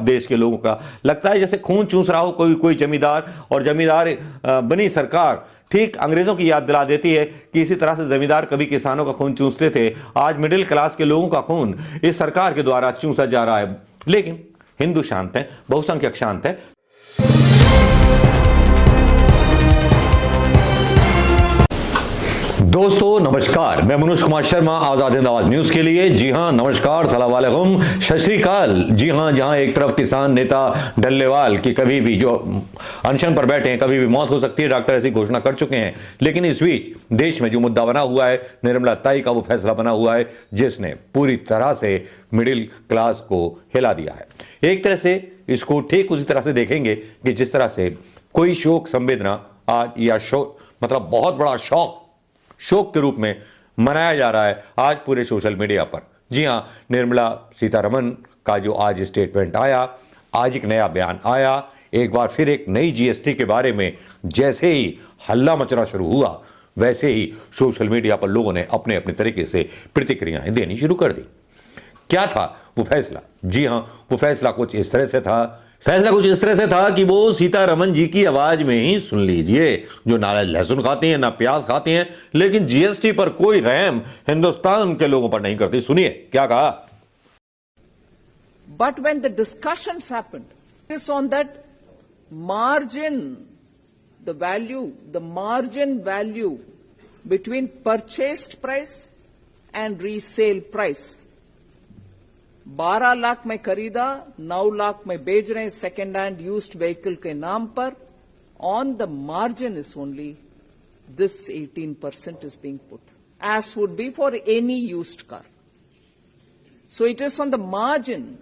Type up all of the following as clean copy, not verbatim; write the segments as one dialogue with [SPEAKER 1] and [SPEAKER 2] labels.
[SPEAKER 1] देश के लोगों का। लगता है जैसे खून चूस रहा हो कोई कोई जमींदार, और जमींदार बनी सरकार ठीक अंग्रेजों की याद दिला देती है कि इसी तरह से जमींदार कभी किसानों का खून चूसते थे। आज मिडिल क्लास के लोगों का खून इस सरकार के द्वारा चूसा जा रहा है। लेकिन हिंदू शांत है, बहुसंख्यक शांत है। दोस्तों नमस्कार, मैं मनोज कुमार शर्मा, आजाद हिंद आवाज न्यूज के लिए। जी हां, नमस्कार, सलाम वालेकुम, सत श्री अकाल। जी हां, जहां एक तरफ किसान नेता डल्लेवाल की कभी भी जो अनशन पर बैठे हैं, कभी भी मौत हो सकती है, डॉक्टर ऐसी घोषणा कर चुके हैं। लेकिन इस बीच देश में जो मुद्दा बना हुआ है, निर्मला ताई का वो फैसला बना हुआ है जिसने पूरी तरह से मिडिल क्लास को हिला दिया है। एक तरह से इसको ठीक उसी तरह से देखेंगे कि जिस तरह से कोई शोक संवेदना आज, या शोक मतलब बहुत बड़ा शोक के रूप में मनाया जा रहा है आज पूरे सोशल मीडिया पर। जी हां, निर्मला सीतारमण का जो आज स्टेटमेंट आया, आज एक नया बयान आया, एक बार फिर एक नई जीएसटी के बारे में जैसे ही हल्ला मचना शुरू हुआ, वैसे ही सोशल मीडिया पर लोगों ने अपने अपने तरीके से प्रतिक्रियाएं देनी शुरू कर दी। क्या था वो फैसला? जी हां, वो फैसला कुछ इस तरह से था कि वो सीतारमण जी की आवाज में ही सुन लीजिए, जो ना लहसुन खाती हैं ना प्याज खाती हैं, लेकिन जीएसटी पर कोई रहम हिंदुस्तान के लोगों पर नहीं करती। सुनिए क्या कहा।
[SPEAKER 2] But when the discussions happened, it's on that margin, the margin value between purchased price and resale price. 12 lakh में खरीदा, 9 लाख में बेच रहे हैं सेकेंड हैंड यूज्ड व्हीकल के नाम पर। On the margin is only this 18% is being put, as would be for any used car. So it is on the margin,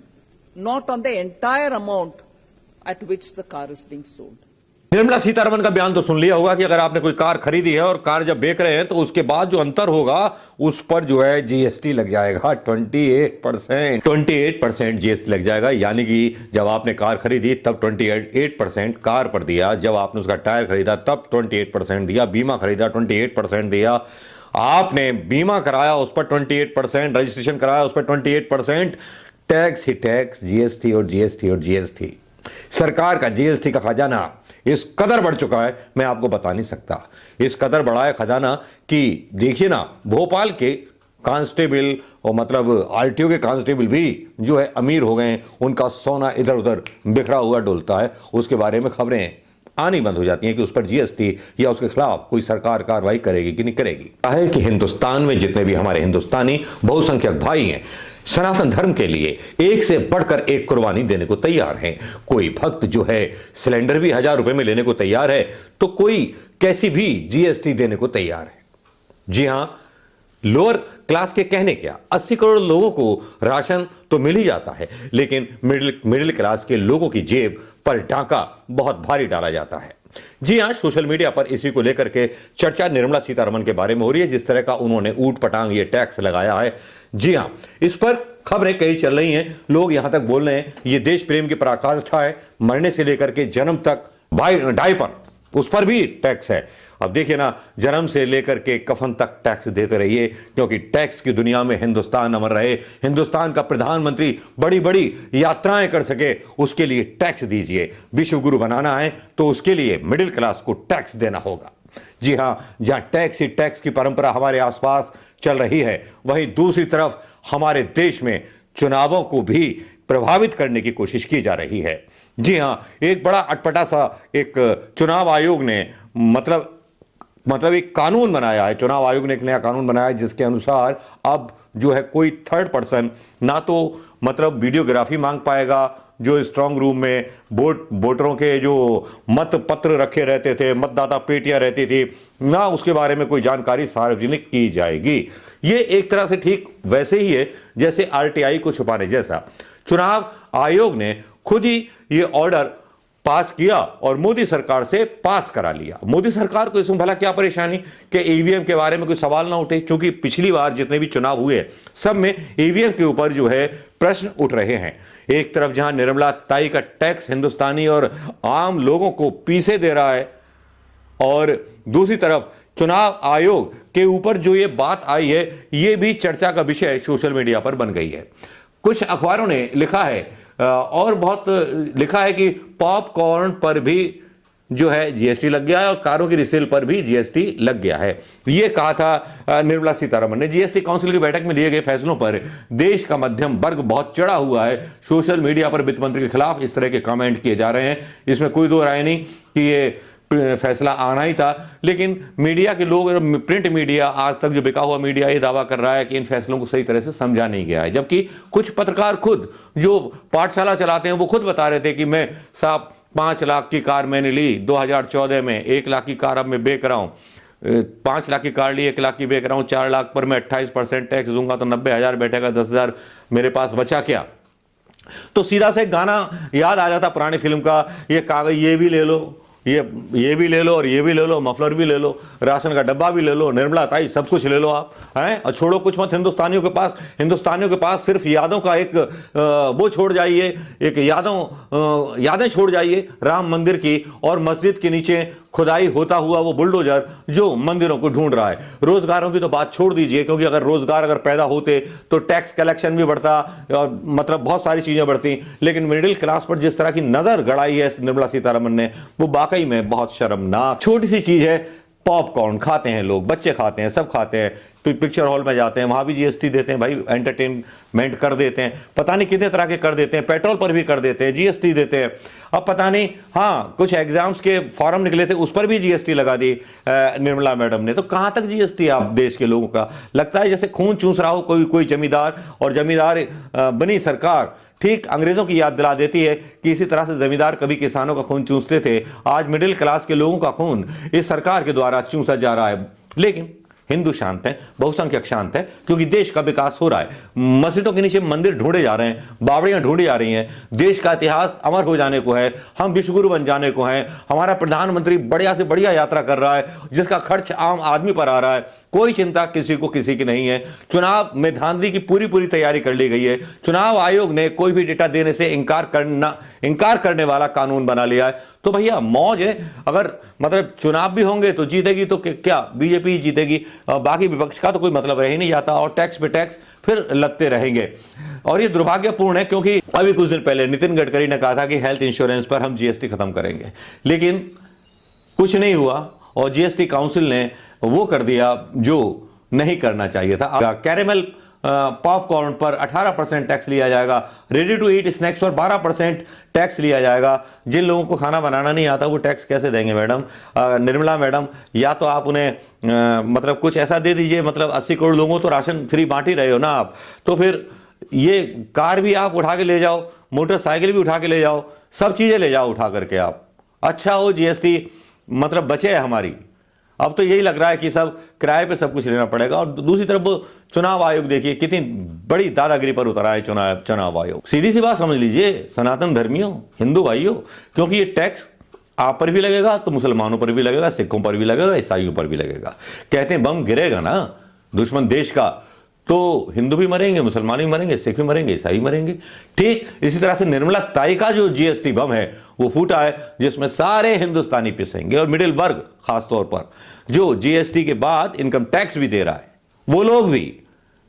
[SPEAKER 2] not on the entire amount at which the car is being sold.
[SPEAKER 1] Nirmala Sitharaman का बयान तो सुन लिया होगा कि अगर आपने कोई car खरीदी है और कार जब बेच रहे हैं तो उसके बाद जो अंतर होगा उस पर जो है जीएसटी लग जाएगा 28% जीएसटी लग जाएगा। यानी कि जब आपने कार खरीदी तब 28% कार पर दिया, जब आपने उसका टायर खरीदा तब 28% दिया, बीमा खरीदा 28% दिया, आपने बीमा कराया उस पर 28%, रजिस्ट्रेशन कराया उस पर 28%, टैक्स ही टैक्स, जीएसटी और जीएसटी और जीएसटी। सरकार का जीएसटी का खजाना इस कदर बढ़ चुका है, मैं आपको बता नहीं सकता। इस कदर बढ़ा है खजाना कि देखिए ना, भोपाल के कांस्टेबल और मतलब आरटीओ के कांस्टेबल भी जो है अमीर हो गए हैं, उनका सोना इधर उधर बिखरा हुआ डोलता है। उसके बारे में खबरें आनी बंद हो जाती हैं कि उस पर जीएसटी या उसके खिलाफ कोई सरकार कार्रवाई करेगी कि नहीं करेगी। है कि हिंदुस्तान में जितने भी हमारे हिंदुस्तानी बहुसंख्यक भाई हैं, सनातन धर्म के लिए एक से बढ़कर एक कुर्बानी देने को तैयार हैं। कोई भक्त जो है सिलेंडर भी 1000 रुपए में लेने को तैयार है, तो कोई कैसी भी जीएसटी देने को तैयार है। जी हां, लोअर क्लास के कहने क्या, 80 करोड़ लोगों को राशन तो मिल ही जाता है, लेकिन मिडिल क्लास के लोगों की जेब पर डांका बहुत भारी डाला जाता है। जी हां, सोशल मीडिया पर इसी को लेकर के चर्चा निर्मला सीतारमण के बारे में हो रही है, जिस तरह का उन्होंने ऊट पटांग ये टैक्स लगाया है। जी हां, इस पर खबरें कई चल रही हैं, लोग यहां तक बोल रहे हैं ये देश प्रेम की पराकाष्ठा है, मरने से लेकर के जन्म तक डायपर उस पर भी टैक्स है। अब देखिए ना, जन्म से लेकर के कफन तक टैक्स देते रहिए, क्योंकि टैक्स की दुनिया में हिंदुस्तान अमर रहे, हिंदुस्तान का प्रधानमंत्री बड़ी बड़ी यात्राएं कर सके, उसके लिए टैक्स दीजिए। विश्व गुरु बनाना है तो उसके लिए मिडिल क्लास को टैक्स देना होगा। जी हां, जहां टैक्स ही टैक्स की परंपरा हमारे आसपास चल रही है, वहीं दूसरी तरफ हमारे देश में चुनावों को भी प्रभावित करने की कोशिश की जा रही है। जी हां, एक बड़ा अटपटा सा एक चुनाव आयोग ने मतलब एक कानून बनाया है। चुनाव आयोग ने एक नया कानून बनाया है जिसके अनुसार अब जो है कोई थर्ड पर्सन ना तो मतलब वीडियोग्राफी मांग पाएगा, जो स्ट्रांग रूम में वोटरों के जो मत पत्र रखे रहते थे, मतदाता पेटियां रहती थी, ना उसके बारे में कोई जानकारी सार्वजनिक की जाएगी। ये एक तरह से ठीक वैसे ही है जैसे आरटीआई को छुपाने जैसा। चुनाव आयोग ने खुद ही ये ऑर्डर पास किया और मोदी सरकार से पास करा लिया। मोदी सरकार को इसमें भला क्या परेशानी कि ईवीएम के बारे में कोई सवाल ना उठे, क्योंकि पिछली बार जितने भी चुनाव हुए सब में ईवीएम के ऊपर जो है प्रश्न उठ रहे हैं। एक तरफ जहां निर्मला ताई का टैक्स हिंदुस्तानी और आम लोगों को पीछे दे रहा है, और दूसरी तरफ चुनाव आयोग के ऊपर जो ये बात आई है, ये भी चर्चा का विषय सोशल मीडिया पर बन गई है। कुछ अखबारों ने लिखा है और बहुत लिखा है कि पॉपकॉर्न पर भी जो है जीएसटी लग गया है और कारों की रिसेल पर भी जीएसटी लग गया है। ये कहा था निर्मला सीतारमण ने। जीएसटी काउंसिल की बैठक में लिए गए फैसलों पर देश का मध्यम वर्ग बहुत चढ़ा हुआ है। सोशल मीडिया पर वित्त मंत्री के खिलाफ इस तरह के कमेंट किए जा रहे हैं, इसमें कोई दो राय नहीं कि ये फैसला आना ही था। लेकिन मीडिया के लोग, प्रिंट मीडिया, आज तक जो बिका हुआ मीडिया, ये दावा कर रहा है कि इन फैसलों को सही तरह से समझा नहीं गया है, जबकि कुछ पत्रकार खुद जो पाठशाला चलाते हैं वो खुद बता रहे थे कि मैं साहब 5 लाख की कार मैंने ली 2014 में, 1 लाख की कार अब मैं बेच रहा हूं, 5 लाख की कार ली 1 लाख की बेच रहा हूं, 4 लाख पर मैं 28% टैक्स दूंगा तो 90,000 बैठेगा, 10,000 मेरे पास बचा क्या। तो सीधा से गाना याद आ जाता पुरानी फिल्म का, ये कागज ये भी ले लो, ये भी ले लो और ये भी ले लो, मफलर भी ले लो, राशन का डब्बा भी ले लो, निर्मला ताई सब कुछ ले लो आप, हैं, और छोड़ो कुछ मत। हिंदुस्तानियों के पास सिर्फ यादों का एक वो छोड़ जाइए, एक यादें छोड़ जाइए राम मंदिर की और मस्जिद के नीचे खुदाई होता हुआ वो बुलडोजर जो मंदिरों को ढूंढ रहा है। रोजगारों की तो बात छोड़ दीजिए, क्योंकि अगर रोजगार पैदा होते तो टैक्स कलेक्शन भी बढ़ता और मतलब बहुत सारी चीजें बढ़ती। लेकिन मिडिल क्लास पर जिस तरह की नजर गड़ाई है निर्मला सीतारमण ने, वो वाकई में बहुत शर्मनाक। छोटी सी चीज है, पॉपकॉर्न खाते हैं लोग, बच्चे खाते हैं, सब खाते हैं, पिक्चर हॉल में जाते हैं, वहां भी जीएसटी देते हैं भाई, एंटरटेनमेंट कर देते हैं, पता नहीं कितने तरह के कर देते हैं, पेट्रोल पर भी कर देते हैं, जीएसटी देते हैं। अब पता नहीं, हाँ कुछ एग्जाम्स के फॉर्म निकले थे उस पर भी जीएसटी लगा दी निर्मला मैडम ने। तो कहां तक जीएसटी आप देश के लोगों का, लगता है जैसे खून चूस रहा हो कोई जमींदार, और जमींदार बनी सरकार ठीक अंग्रेजों की याद दिला देती है कि इसी तरह से जमींदार कभी किसानों का खून चूसते थे। आज मिडिल क्लास के लोगों का खून इस सरकार के द्वारा चूसा जा रहा है। लेकिन हिंदू शांत है, बहुसंख्यक शांत है, क्योंकि देश का विकास हो रहा है। मस्जिदों के नीचे मंदिर ढूंढे जा रहे हैं, बावड़ियां ढूंढी जा रही हैं, देश का इतिहास अमर हो जाने को है, हम विश्वगुरु बन जाने को हैं। हमारा प्रधानमंत्री बढ़िया से बढ़िया यात्रा कर रहा है जिसका खर्च आम आदमी पर आ रहा है। कोई चिंता किसी की नहीं है। चुनाव में धांधली की पूरी तैयारी कर ली गई है। चुनाव आयोग ने कोई भी डेटा देने से इंकार करने वाला कानून बना लिया है। तो भैया मौज है, अगर मतलब चुनाव भी होंगे तो जीतेगी तो क्या बीजेपी जीतेगी, बाकी विपक्ष का तो कोई मतलब रह ही नहीं जाता, और टैक्स पे टैक्स फिर लगते रहेंगे। और ये दुर्भाग्यपूर्ण है, क्योंकि अभी कुछ दिन पहले नितिन गडकरी ने कहा था कि हेल्थ इंश्योरेंस पर हम जीएसटी खत्म करेंगे, लेकिन कुछ नहीं हुआ और जीएसटी काउंसिल ने वो कर दिया जो नहीं करना चाहिए था। कैरेमल पॉपकॉर्न पर 18% टैक्स लिया जाएगा, रेडी टू ईट स्नैक्स पर 12% टैक्स लिया जाएगा। जिन लोगों को खाना बनाना नहीं आता वो टैक्स कैसे देंगे मैडम? निर्मला मैडम, या तो आप उन्हें मतलब कुछ ऐसा दे दीजिए, मतलब 80 करोड़ लोगों तो राशन फ्री बांट ही रहे हो ना आप, तो फिर ये कार भी आप उठा के ले जाओ, मोटरसाइकिल भी उठा के ले जाओ, सब चीजें ले जाओ उठा करके आप। अच्छा हो जीएसटी मतलब बचे है हमारी। अब तो यही लग रहा है कि सब किराए पे सब कुछ लेना पड़ेगा। और दूसरी तरफ वो चुनाव आयोग देखिए कितनी बड़ी दादागिरी पर उतरा है चुनाव आयोग। सीधी सी बात समझ लीजिए सनातन धर्मियों, हिंदू भाइयों, क्योंकि ये टैक्स आप पर भी लगेगा तो मुसलमानों पर भी लगेगा, सिखों पर भी लगेगा, ईसाइयों पर भी लगेगा। कहते हैं बम गिरेगा ना दुश्मन देश का तो हिंदू भी मरेंगे, मुसलमान भी मरेंगे, सिख भी मरेंगे, ईसाई मरेंगे। ठीक इसी तरह से निर्मला ताई का जो जीएसटी बम है वो फूटा है, जिसमें सारे हिंदुस्तानी पिसेंगे। और मिडिल वर्ग खासतौर पर जो जीएसटी के बाद इनकम टैक्स भी दे रहा है, वो लोग भी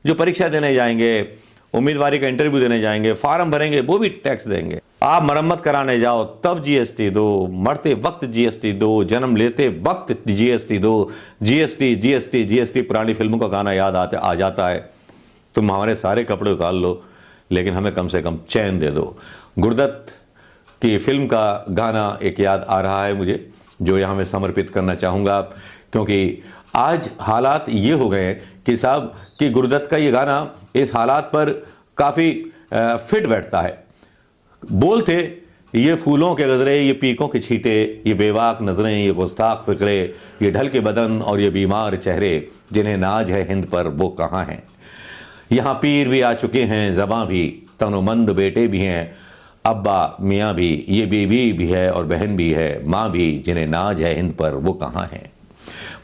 [SPEAKER 1] जो परीक्षा देने जाएंगे, उम्मीदवारी का इंटरव्यू देने जाएंगे, फॉर्म भरेंगे, वो भी टैक्स देंगे। आप मरम्मत कराने जाओ तब जीएसटी दो, मरते वक्त जीएसटी दो, जन्म लेते वक्त जीएसटी दो। जीएसटी जीएसटी जीएसटी, पुरानी फिल्मों का गाना याद आ जाता है। तुम हमारे सारे कपड़े उतार लो लेकिन हमें कम से कम चैन दे दो। गुरुदत्त की फिल्म का गाना एक याद आ रहा है मुझे, जो यहाँ मैं समर्पित करना चाहूँगा, क्योंकि आज हालात ये हो गए हैं कि साहब कि गुरुदत्त का ये गाना इस हालात पर काफ़ी फिट बैठता है। बोल थे, ये फूलों के गजरे, ये पीकों के छींटे, ये बेवाक नजरें, ये गुस्ताख फिक्रे, ये ढल के बदन और ये बीमार चेहरे, जिन्हें नाज है हिंद पर वो कहाँ हैं। यहाँ पीर भी आ चुके हैं, ज़बां भी, तनोमंद बेटे भी हैं, अब्बा मियाँ भी, ये बीवी भी है और बहन भी है, माँ भी, जिन्हें नाज है हिंद पर वो कहाँ हैं।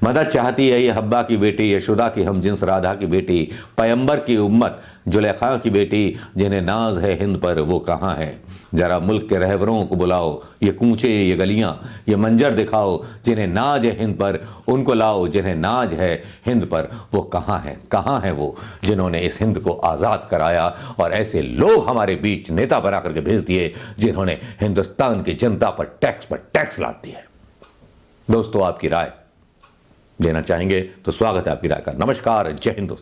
[SPEAKER 1] मदद चाहती है ये हब्बा की बेटी, यशोदा की हम जिन्स राधा की बेटी, पैगंबर की उम्मत जुलेखा की बेटी, जिन्हें नाज है हिंद पर वो कहाँ है। जरा मुल्क के रहबरों को बुलाओ, ये कूचे ये गलियां ये मंजर दिखाओ, जिन्हें नाज है हिंद पर उनको लाओ, जिन्हें नाज है हिंद पर वो कहाँ है वो जिन्होंने इस हिंद को आज़ाद कराया। और ऐसे लोग हमारे बीच नेता बना करके भेज दिए जिन्होंने हिंदुस्तान की जनता पर टैक्स लाद दिए। दोस्तों, आपकी राय देना चाहेंगे तो स्वागत है आपकी राय का। नमस्कार, जय हिंद दोस्तों।